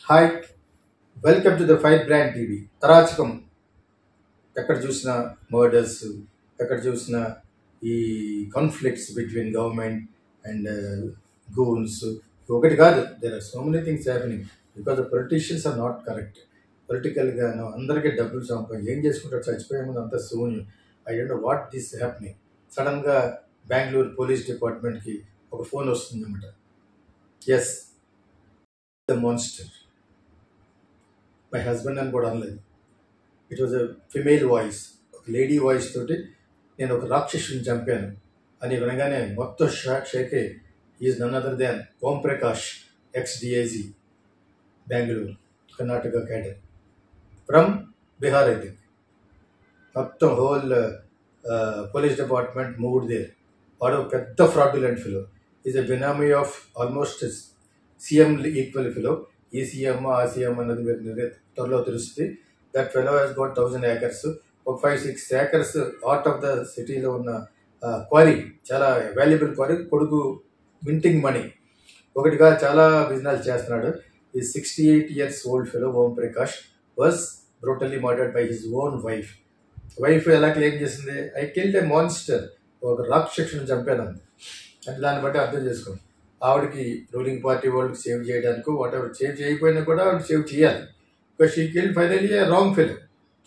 Hi, welcome to the fire brand TV. అరాచకం ఎక్కడ చూసినా మర్డర్స్, ఎక్కడ చూసినా ఈ conflicts between government and goons. ఒకటి కాదు, there are so many things happening because the politicians are not correct. పొలిటికల్గాను అందరికీ డబ్బులు ఏం చేసుకుంటారు, చచ్చిపోయే ముందు అంత శూన్యం. I don't know what this happening. సడన్గా బెంగళూరు పోలీస్ డిపార్ట్మెంట్కి ఒక ఫోన్ వస్తుంది అన్నమాట. Yes, the monster. My husband అని కూడా అనలేదు. It was a female voice, ఒక లేడీ వాయిస్ తోటి నేను ఒక రాక్షసుని చంపాను అని వినగానే మొత్తం షేక్ అయ్యి, is none other than Om Prakash, ex DIG, Bengaluru, Karnataka cadre, from Bihar. I think మొత్తం whole police department moved there. వాడు పెద్ద fraudulent fellow. Is a benami of almost CM equal fellow. ఈ సీఎం ఆ సీఎం అన్నది త్వరలో తెలుస్తుంది. That fellow he's got 1000 acres. ఒక 5-6 acres out of the సిటీలో ఉన్న క్వారీ, చాలా వాల్యుబుల్ క్వారీ. కొడుకు మింటింగ్ మనీ ఒకటిగా చాలా బిజినెస్ చేస్తున్నాడు. ఈ 68 years old fellow Om Prakash was brutally murdered by his own wife. Wife ఎలా క్లెయిమ్ చేసింది, ఐ కిల్డ్ ఏ మాన్స్టర్, ఒక రాక్షసుని చంపానంది. అంటే దాన్ని బట్టి అర్థం చేసుకోండి, ఆవిడకి రూలింగ్ పార్టీ వాళ్ళకి సేవ్ చేయడానికి వాట్ ఎవర్ సేవ్ చేయకపోయినా కూడా ఆవిడ సేవ్ చేయాలి. Because she killed finally a wrong fellow,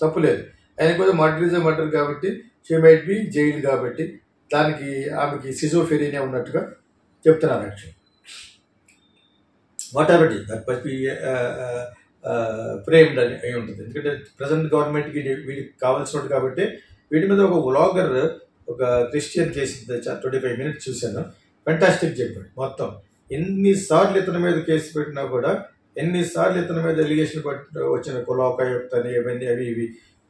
తప్పులేదు. ఆయన కూడా మర్డర్ కాబట్టి షీ మైట్ బి జైల్ కాబట్టి దానికి ఆమెకి సిజోఫెరీనే ఉన్నట్టుగా చెప్తున్నారు. Actual what ever it is that must be framed అని అయి ఉంటుంది. ఎందుకంటే ప్రజెంట్ గవర్నమెంట్కి వీటికి కావాల్సినట్టు కాబట్టి వీటి మీద ఒక వ్లాగర్ ఒక క్రిస్టియన్ చేసింది, 25 minutes చూశాను. ఫెంటాస్టిక్ చెప్పాడు. మొత్తం ఎన్నిసార్లు ఇతని మీద కేసు పెట్టినా కూడా, ఎన్నిసార్లు ఇతని మీద ఎలిగేషన్ వచ్చిన కులాకాయుక్త అని ఇవన్నీ అవి ఇవి,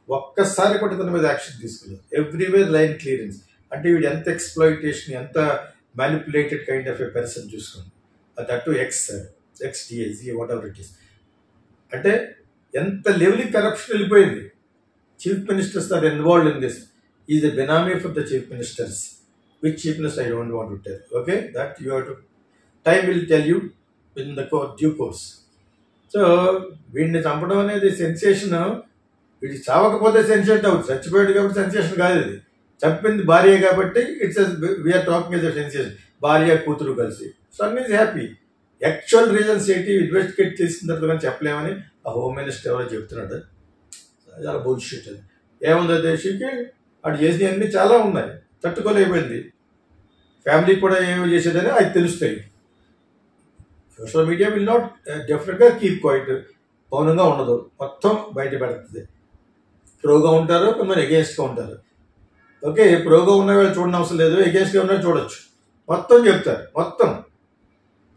ఒక్కసారి కూడా ఇతని మీద యాక్షన్ తీసుకోలేదు. Everywhere line clearance. అంటే వీడు ఎంత ఎక్స్ప్లాయిటేషన్, ఎంత manipulated kind of a person చూసుకోండి. That ex DIG whatever it is. అంటే ఎంత లెవెల్కి కరప్షన్ వెళ్ళిపోయింది. Chief ministers are involved in this. Is a benami for the chief ministers. Which chief minister I don't want to tell. Okay, that you have to. Time will tell you in the due course. So వీడిని చంపడం అనేది sensation. వీడి చావకపోతే sensation అవుతుంది, చచ్చిపోయాడు కాబట్టి sensation కాదు. ఇది చంపింది భార్య కాబట్టి it's we're talking as a sensation. భార్య కూతురు కలిసి, సో అన్ ఈజ్ హ్యాపీ. యాక్చువల్ రీజన్స్ ఏంటి ఇన్వెస్టిగేట్ చేసిన తర్వాత కానీ చెప్పలేమని ఆ హోమ్ మినిస్టర్ ఎవరో చెప్తున్నాడు. చాలా బుల్షిట్ అది. ఏముంది దేశీకి అటు చేసినవన్నీ చాలా ఉన్నాయి, తట్టుకోలేకపోయింది. ఫ్యామిలీ కూడా ఏమి చేసేదని అది తెలుస్తాయి. సోషల్ మీడియా విల్ నాట్ డెఫినెట్గా కీప్ క్వైట్, మౌనంగా ఉండదు, మొత్తం బయట పెడుతుంది. ప్రోగా ఉంటారు, కొంతమంది ఎగేన్స్ట్గా ఉంటారు. ఓకే, ప్రోగా ఉన్న వాళ్ళు చూడని అవసరం లేదు, ఎగేన్స్ట్గా ఉన్న చూడొచ్చు, మొత్తం చెప్తారు మొత్తం.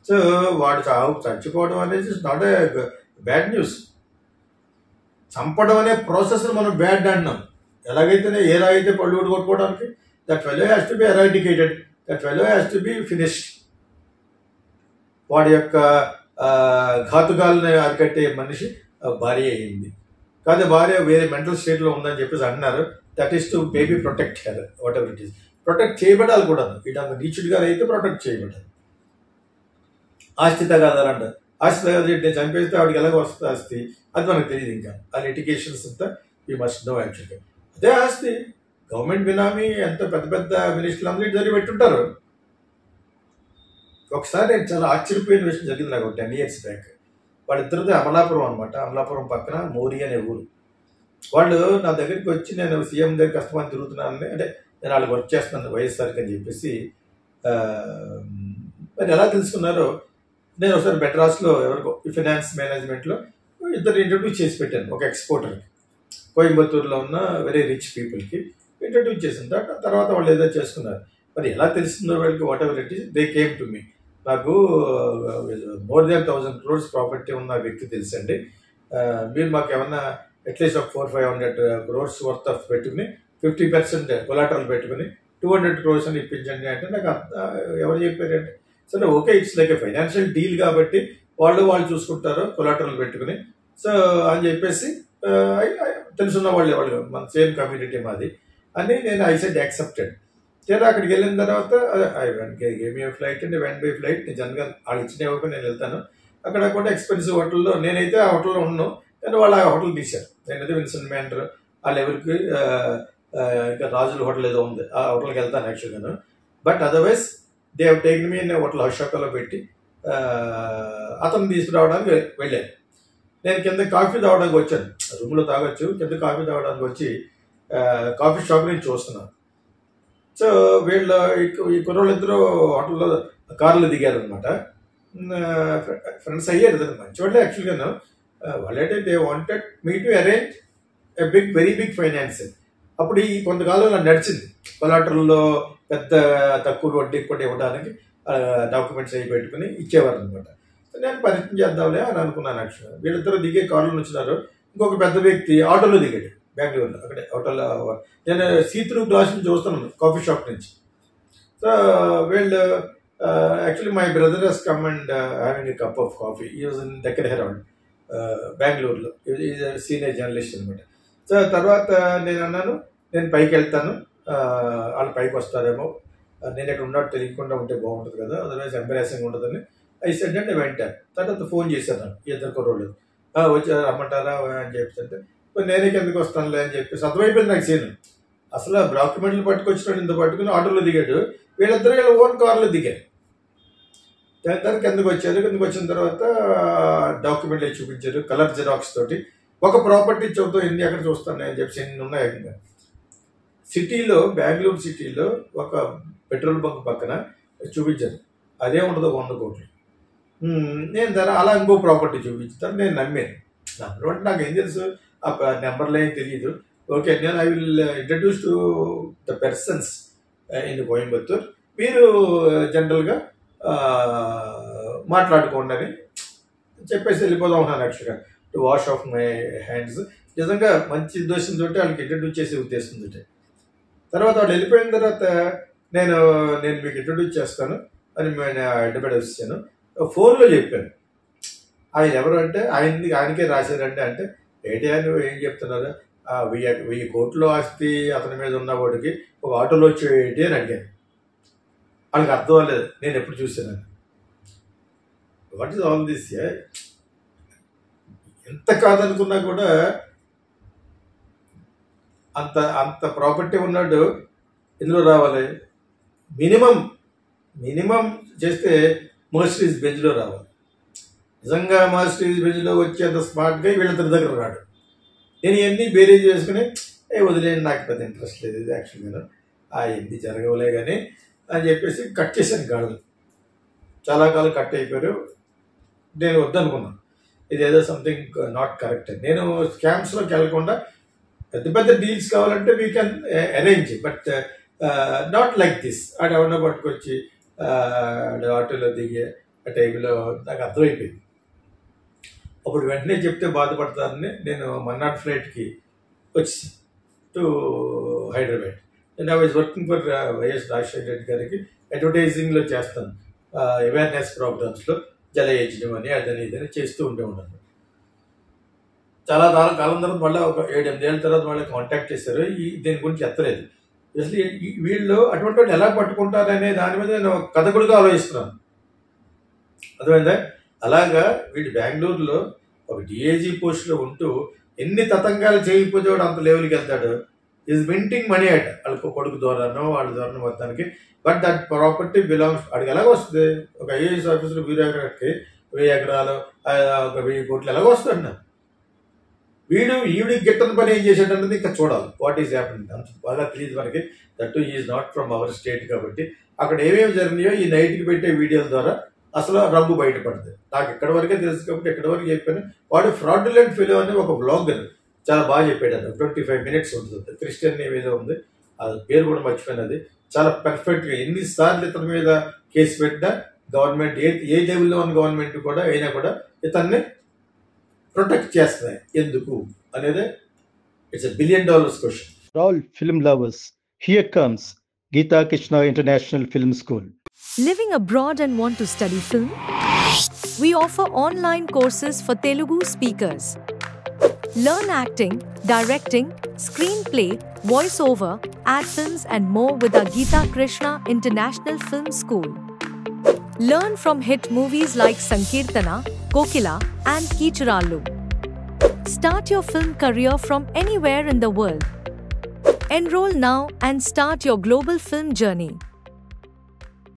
సో వాడు చచ్చిపోవడం అనేది నాట్ ఏ బ్యాడ్ న్యూస్. చంపడం అనే ప్రాసెస్ మనం బ్యాడ్ అంటున్నాం. ఎలాగైతేనే ఏలాగైతే పళ్ళు కొట్టుకోవడానికి, that fellow has to be eradicated, that fellow has to be finished. వాడి యొక్క ఘాతుకాలను అరికట్టే మనిషి భార్య అయింది కాదు, భార్య వేరే మెంటల్ స్టేట్లో ఉందని చెప్పేసి అంటున్నారు. That is to maybe protect her, whatever it is. Protect చేయబడాలి కూడా. ఇటు నీచుడిగా అయితే ప్రొటెక్ట్ చేయబడాలి. ఆస్తి తగాదాలంట, ఆస్తి తగాదు నేను చంపేస్తే ఆవిడకి ఎలాగో వస్తుంది ఆస్తి, అది మనకు తెలియదు. ఇంకా ఆ లిటిగేషన్స్ అంతా యూ మస్ట్ నో. యాక్చువల్గా అదే ఆస్తి గవర్నమెంట్ బినామీ, ఎంత పెద్ద పెద్ద మినిస్టర్లు అందరూ జరిగి పెట్టుంటారు. ఒకసారి నేను చాలా ఆశ్చర్యపోయిన విషయం జరిగింది నాకు 10 years బ్యాక్. వాళ్ళిద్దరిది అమలాపురం అనమాట. అమలాపురం పక్కన మోరీ అనే ఊరు. వాళ్ళు నా దగ్గరికి వచ్చి, నేను సీఎం దగ్గర కష్టమని తిరుగుతున్నానని, అంటే నేను వాళ్ళు వర్క్ చేస్తున్నాను వైఎస్ఆర్కి అని చెప్పేసి. మరి ఎలా తెలుసుకున్నారో, నేను ఒకసారి మెడ్రాస్లో ఎవరికో ఫైనాన్స్ మేనేజ్మెంట్లో ఇద్దరు ఇంట్రడ్యూస్ చేసి పెట్టాను ఒక ఎక్స్పోర్టర్కి. కోయంబత్తూరులో ఉన్న వెరీ రిచ్ పీపుల్కి ఇంట్రడ్యూస్ చేసిన తర్వాత వాళ్ళు ఏదో చేసుకున్నారు. మరి ఎలా తెలిసిందో వాళ్ళకి, whatever it is, they came to me. నాకు more than 1,000 crores ప్రాపర్టీ ఉన్న వ్యక్తి తెలుసండి, మీరు మాకు ఏమన్నా అట్లీస్ట్ ఒక 400-500 crores వర్త్ ఆఫ్ పెట్టుకుని 50% కొలాటరల్ పెట్టుకుని 200 crores అని ఇప్పించండి అంటే, నాకు ఎవరు చెప్పారంటే, సరే okay, it's like A financial deal కాబట్టి వాళ్ళు చూసుకుంటారు కొలాటరల్ పెట్టుకుని. సో అని చెప్పేసి తెలుసున్న వాళ్ళు మన సేమ్ కమ్యూనిటీ మాది అని నేను ఐ సెడ్ యాక్సెప్టెడ్. తీరా అక్కడికి వెళ్ళిన తర్వాత I game A flight and went by flight. నేను జనరల్గా వాళ్ళు ఇచ్చిన ఇవ్వకుండా నేను వెళ్తాను. అక్కడ కూడా ఎక్స్పెన్సివ్ హోటల్లో, నేనైతే ఆ హోటల్లో ఉన్నాను కానీ వాళ్ళు ఆ హోటల్ తీశారు. నేనైతే విన్సెంట్ మ్యాండర్ ఆ లెవెల్కి ఇంకా రాజుల హోటల్ ఏదో ఉంది, ఆ హోటల్కి వెళ్తాను యాక్చువల్గాను. But otherwise they have taken me అనే హోటల్ అశోకాలో పెట్టి అతను తీసుకురావడానికి వెళ్ళాను. నేను కింద కాఫీ తాగడానికి వచ్చాను, రూమ్లో తాగొచ్చు, కింద కాఫీ తాగడానికి వచ్చి కాఫీ షాప్ నుంచి చూస్తున్నాను. సో వీళ్ళు ఈ కుర్రోళ్ళిద్దరూ హోటల్లో కార్లో దిగారు అనమాట. ఫ్రెండ్స్ అయ్యారు, మంచి వాళ్ళే యాక్చువల్గాను. వాళ్ళంటే they wanted me to arrange a very big finance. అప్పుడు ఈ కొంతకాలం నాకు నడిచింది, కొలాటరల్లో పెద్ద తక్కువ వడ్డీకి కూడా ఇవ్వడానికి డాక్యుమెంట్స్ అవి పెట్టుకుని ఇచ్చేవారు అనమాట. నేను పరిచయం చేద్దాంలే అని అనుకున్నాను యాక్చువల్గా. వీళ్ళిద్దరూ దిగే కారులో వచ్చినారు. ఇంకొక పెద్ద వ్యక్తి ఆటోలో దిగాడు బెంగళూరులో. అక్కడే ఆటోలో నేను సీత్రూ గ్లాస్ నుంచి చూస్తున్నాను కాఫీ షాప్ నుంచి. సో వీళ్ళు actually my brother he's come and having a cup of coffee. ఈ వాజ్ ఇన్ దగ్గర హెరాల్డ్ బెంగళూరులో. ఈజ్ సీనియర్ జర్నలిస్ట్ అనమాట. సో తర్వాత నేను అన్నాను, నేను పైకి వెళ్తాను, వాళ్ళు పైకి వస్తారేమో, నేను ఎక్కడ ఉన్నట్టు తెలియకుండా ఉంటే బాగుంటుంది కదా, అదర్వైజ్ ఎంబరాసింగ్ ఉండదని ఐ సెడ్ అంటే వెంటాను. తర్వాత ఫోన్ చేశాను ఇద్దరు కుర్రోళ్ళు, వచ్చారు రమ్మంటారా అని చెప్తుంటే నేనే కిందకి వస్తానులే అని చెప్పేసి అర్థమైపోయింది నాకు సీన్. అసలు డాక్యుమెంట్లు పట్టుకొచ్చినాడు, ఇంత పట్టుకుని ఆటోలో దిగాడు, వీళ్ళిద్దరు వీళ్ళ ఓన్ కార్లో దిగారు. దాని కిందకు వచ్చారు. కిందకు వచ్చిన తర్వాత డాక్యుమెంట్లు చూపించారు కలర్ జిరాక్స్ తోటి. ఒక ప్రాపర్టీ చదువుతూ ఎన్ని ఎక్కడ చూస్తాను అని చెప్పి ఎన్ని ఉన్నాయి. సిటీలో, బెంగళూరు సిటీలో ఒక పెట్రోల్ బంక్ పక్కన చూపించారు, అదే ఉండదు 100 కోట్లు. నేను దాని అలా ఇంకో ప్రాపర్టీ చూపించుతాను. నేను నమ్మాను. నెంబర్ అంటే నాకు ఏం తెలుసు, ఆ నెంబర్లు ఏం తెలియదు. ఓకే, నేను I will introduce to the persons in Coimbatore, మీరు జనరల్గా మాట్లాడుకోండి అని చెప్పేసి వెళ్ళిపోదాం ఉన్నాను యాక్చువల్గా, to wash of my hands. నిజంగా మంచి ఉద్దేశంతో వాళ్ళకి ఇంట్రడ్యూస్ చేసే ఉద్దేశంతో. తర్వాత వాళ్ళు వెళ్ళిపోయిన తర్వాత నేను మీకు ఇంట్రడ్యూస్ చేస్తాను అని నేను అడ్డపడి వచ్చాను. ఫోన్లో చెప్పాను. ఆయన ఎవరు అంటే ఆయనకే రాశారంటే, అంటే ఏంటి అని ఏం చెప్తున్నారు, 1000 కోట్ల ఆస్తి అతని మీద ఉన్న వాడికి ఒక ఆటోలో వచ్చి ఏంటి అని అడిగాను. వాళ్ళకి అర్థం అవ్వలేదు, నేను ఎప్పుడు చూసాను. What is all this? ఎంత కాదనుకున్నా కూడా అంత ప్రాపర్టీ ఉన్నాడు ఎందులో రావాలి? మినిమం చేస్తే మర్సిడీస్ బెంజ్లో రావాలి. నిజంగా మర్సిడీస్ బెంజ్లో వచ్చేంత స్మార్ట్గా వీళ్ళిద్దరి దగ్గర రాడు. నేను ఇవన్నీ బేరేజ్ చేసుకుని వదిలేండి, నాకు పెద్ద ఇంట్రెస్ట్ లేదు ఇది యాక్చువల్గా, ఎన్ని జరగవులే కానీ అని చెప్పేసి కట్ చేశాను గాడులు. చాలా కాలం కట్ అయిపోయారు. నేను వద్దనుకున్నాను, ఇదేదో సంథింగ్ నాట్ కరెక్ట్. నేను స్కామ్స్లోకి వెళ్ళకుండా పెద్ద డీల్స్ కావాలంటే we can arrange, but not like this. ఆడెవరన్నా పట్టుకొచ్చి ఆటోలో దిగే ఆ టైంలో నాకు అర్థమైపోయింది. అప్పుడు వెంటనే చెప్తే బాధపడతానని నేను మన్నాడు ఫ్లైట్కి వచ్చి to Hyderabad. And I was working for YS Rajasekhara Reddy గారికి అడ్వర్టైజింగ్లో చేస్తాను, అవేర్నెస్ ప్రోగ్రామ్స్లో జలయజ్ఞం అని అదని ఇదని చేస్తూ ఉన్నాను. చాలా కాలం తర్వాత మళ్ళీ ఒక 7-8 ఏళ్ళ తర్వాత మళ్ళీ కాంటాక్ట్ చేశారు. దీని గురించి ఎత్తలేదు. అసలు వీళ్ళు అటువంటి వాళ్ళు ఎలా పట్టుకుంటారనే దాని మీద నేను కథకుడిగా ఆలోచిస్తున్నాను. అర్థమైందా? అలాగా వీడు బెంగళూరులో ఒక డిఏజీ పోస్ట్లో ఉంటూ ఎన్ని తతంగాలు చేయకపోతే వాడు అంత లెవెల్కి వెళ్తాడు. ఈజ్ మింటింగ్ మనీ అట వాళ్ళ కొడుకు ద్వారానో వాళ్ళ ద్వారానో మొత్తానికి. బట్ దట్ ప్రాపర్టీ బిలాంగ్స్ వాడికి ఎలాగ వస్తుంది? ఒక ఐఏఎస్ ఆఫీసర్ బ్యూరోక్రాట్కి 1000 ఎకరాలు 1000 కోట్లు ఎలాగ వస్తుంది? ఈవిడికి గిట్టని పని ఏం చేసేటన్నది ఇంకా చూడాలి. వాట్ ఈజ్ హ్యాపెనింగ్ అంత బాగా తెలియదు మనకి. That is not from our state కాబట్టి అక్కడ ఏమేమి జరిగినాయో ఈ నైట్కి పెట్టే వీడియోల ద్వారా అసలు రంగు బయటపడుతుంది. నాకు ఎక్కడి వరకే తెలుసు కాబట్టి ఎక్కడి వరకు చెప్పాను. వాడు ఫ్రాడ్యులెంట్ ఫెలో అని ఒక బ్లాగర్ చాలా బాగా చెప్పాడు. 25 మినిట్స్ ఉంటుంది. క్రిస్టియన్ నేమ్ ఏదో ఉంది, అది పేరు కూడా మర్చిపోయినది. చాలా పర్ఫెక్ట్గా ఎన్నిసార్లు ఇతని మీద కేసు పెట్టినా గవర్నమెంట్ ఏ లెవెల్లో ఉన్న గవర్నమెంట్ కూడా అయినా కూడా ఇతన్ని ప్రొటెక్ట్ చేస్తున్నాయి. ఎందుకు అనేది it's $1 billion question. All film lovers, here comes Geeta Krishna International Film School. Living abroad and want to study film? We offer online courses for Telugu speakers. Learn acting, directing, screenplay, voiceover, ad films and more with our Geeta Krishna International Film School. Learn from hit movies like Sankirtana, Kokila, and Kichurallu. Start your film career from anywhere in the world. Enroll now and start your global film journey.